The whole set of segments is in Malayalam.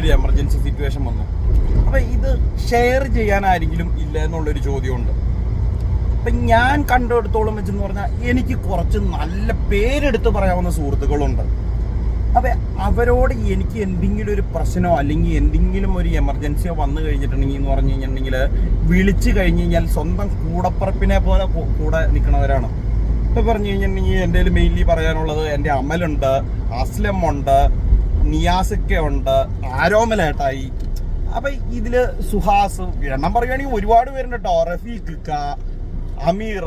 ഒരു എമർജൻസി സിറ്റുവേഷൻ വന്നു. അപ്പം ഇത് ഷെയർ ചെയ്യാനാരെങ്കിലും ഇല്ല എന്നുള്ളൊരു ചോദ്യമുണ്ട്. അപ്പം ഞാൻ കണ്ടെടുത്തോളം വെച്ചെന്ന് പറഞ്ഞാൽ എനിക്ക് കുറച്ച് നല്ല പേരെടുത്ത് പറയാവുന്ന സുഹൃത്തുക്കളുണ്ട്. അപ്പം അവരോട് എനിക്ക് എന്തെങ്കിലും ഒരു പ്രശ്നമോ അല്ലെങ്കിൽ എന്തെങ്കിലും ഒരു എമർജൻസിയോ വന്നു കഴിഞ്ഞിട്ടുണ്ടെങ്കിൽ എന്ന് പറഞ്ഞു കഴിഞ്ഞിട്ടുണ്ടെങ്കിൽ വിളിച്ചു കഴിഞ്ഞ് കഴിഞ്ഞാൽ സ്വന്തം കൂടപ്പറപ്പിനെ പോലെ കൂടെ നിൽക്കുന്നവരാണ്. ഇപ്പം പറഞ്ഞു കഴിഞ്ഞിട്ടുണ്ടെങ്കിൽ എൻ്റെ മെയിൻലി പറയാനുള്ളത് എൻ്റെ അമലുണ്ട്, അസ്ലം ഉണ്ട്, നിയാസൊക്കെ ഉണ്ട്, ആരോമലേട്ടായി. അപ്പം ഇതിൽ സുഹാസ് എണ്ണം പറയുകയാണെങ്കിൽ ഒരുപാട് പേരുണ്ട് കേട്ടോ. റഫീഖ്, അമീർ,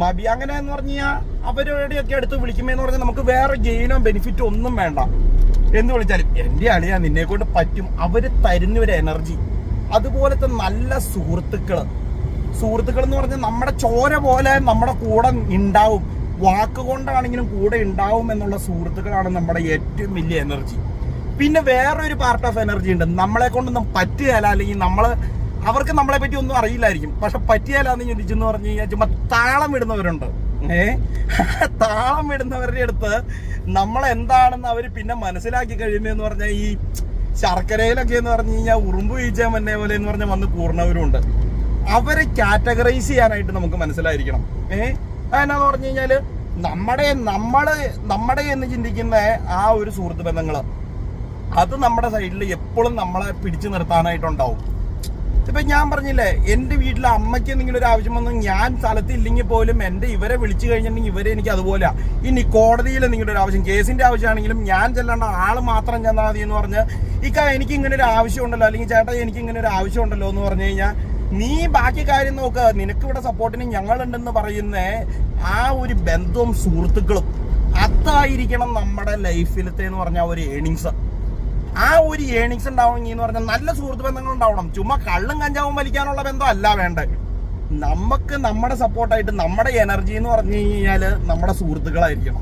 മബി, അങ്ങനെ എന്ന് പറഞ്ഞു കഴിഞ്ഞാൽ അവരുടെയൊക്കെ അടുത്ത് വിളിക്കുമ്പോന്ന് പറഞ്ഞാൽ നമുക്ക് വേറെ ഗെയിനോ ബെനിഫിറ്റോ ഒന്നും വേണ്ട. എന്ന് വിളിച്ചാലും എൻ്റെ അളിയാ നിന്നെ കൊണ്ട് പറ്റും, അവർ തരുന്നൊരു എനർജി. അതുപോലത്തെ നല്ല സുഹൃത്തുക്കൾ എന്ന് പറഞ്ഞാൽ നമ്മുടെ ചോര പോലെ നമ്മുടെ കൂടെ ഉണ്ടാവും, വാക്കുകൊണ്ടാണെങ്കിലും കൂടെ ഉണ്ടാവും എന്നുള്ള സുഹൃത്തുക്കളാണ് നമ്മുടെ ഏറ്റവും വലിയ എനർജി. പിന്നെ വേറൊരു പാർട്ട് ഓഫ് എനർജി ഉണ്ട്, നമ്മളെ കൊണ്ടൊന്നും പറ്റുകയില്ല, അല്ലെങ്കിൽ അവർക്ക് നമ്മളെ പറ്റി ഒന്നും അറിയില്ലായിരിക്കും, പക്ഷെ പറ്റിയാലാന്ന് ചിന്തിച്ചെന്ന് പറഞ്ഞു കഴിഞ്ഞാൽ ചുമ്മാ താളം ഇടുന്നവരുണ്ട്. താളം ഇടുന്നവരുടെ അടുത്ത് നമ്മളെന്താണെന്ന് അവർ പിന്നെ മനസ്സിലാക്കി കഴിയുന്നതെന്ന് പറഞ്ഞാൽ ഈ ശർക്കരയിലൊക്കെ എന്ന് പറഞ്ഞു കഴിഞ്ഞാൽ ഉറുമ്പ് വീഴ്ച മന്നെ പോലെ എന്ന് പറഞ്ഞാൽ വന്ന് കൂർണവരുണ്ട്. അവരെ കാറ്റഗറൈസ് ചെയ്യാനായിട്ട് നമുക്ക് മനസ്സിലായിരിക്കണം. അതെന്നാന്ന് പറഞ്ഞു കഴിഞ്ഞാൽ നമ്മുടെ എന്ന് ചിന്തിക്കുന്ന ആ ഒരു സുഹൃത്ത് ബന്ധങ്ങള് അത് നമ്മുടെ സൈഡിൽ എപ്പോഴും നമ്മളെ പിടിച്ചു നിർത്താനായിട്ടുണ്ടാവും. ഇപ്പം ഞാൻ പറഞ്ഞില്ലേ, എൻ്റെ വീട്ടിലെ അമ്മയ്ക്ക് എന്തെങ്കിലും ഒരു ആവശ്യം വന്നു ഞാൻ സ്ഥലത്തില്ലെങ്കിൽ പോലും ഇവരെ വിളിച്ചു കഴിഞ്ഞിട്ടുണ്ടെങ്കിൽ ഇവരെ എനിക്ക് അതുപോലെ. ഇനി കോടതിയിൽ എന്തെങ്കിലും ഒരു ആവശ്യം, കേസിന്റെ ആവശ്യമാണെങ്കിലും ഞാൻ ചെല്ലേണ്ട ആള് മാത്രം ചെന്നാൽ മതി എന്ന് പറഞ്ഞ് എനിക്ക് ഇങ്ങനെ ഒരു ആവശ്യമുണ്ടല്ലോ, അല്ലെങ്കിൽ ചേട്ടാ എനിക്ക് ഇങ്ങനെ ഒരു ആവശ്യമുണ്ടല്ലോ എന്ന് പറഞ്ഞു കഴിഞ്ഞാൽ നീ ബാക്കി കാര്യം നോക്കുക, നിനക്ക് ഇവിടെ സപ്പോർട്ടിന് ഞങ്ങളുണ്ടെന്ന് പറയുന്ന ആ ഒരു ബന്ധവും സുഹൃത്തുക്കളും അതായിരിക്കണം നമ്മുടെ ലൈഫിലത്തെ എന്ന് പറഞ്ഞ ഒരു ഏണിങ്സ്. ആ ഒരു ഏണിങ്സ് ഉണ്ടാവണമെങ്കിൽ എന്ന് പറഞ്ഞാൽ നല്ല സുഹൃത്ത് ബന്ധങ്ങൾ ഉണ്ടാവണം. ചുമ്മാ കള്ളും കഞ്ചാവും വലിക്കാനുള്ള ബന്ധം അല്ല വേണ്ടത്. നമുക്ക് നമ്മുടെ സപ്പോർട്ടായിട്ട് നമ്മുടെ എനർജി എന്ന് പറഞ്ഞു കഴിഞ്ഞാൽ നമ്മുടെ സുഹൃത്തുക്കളായിരിക്കണം.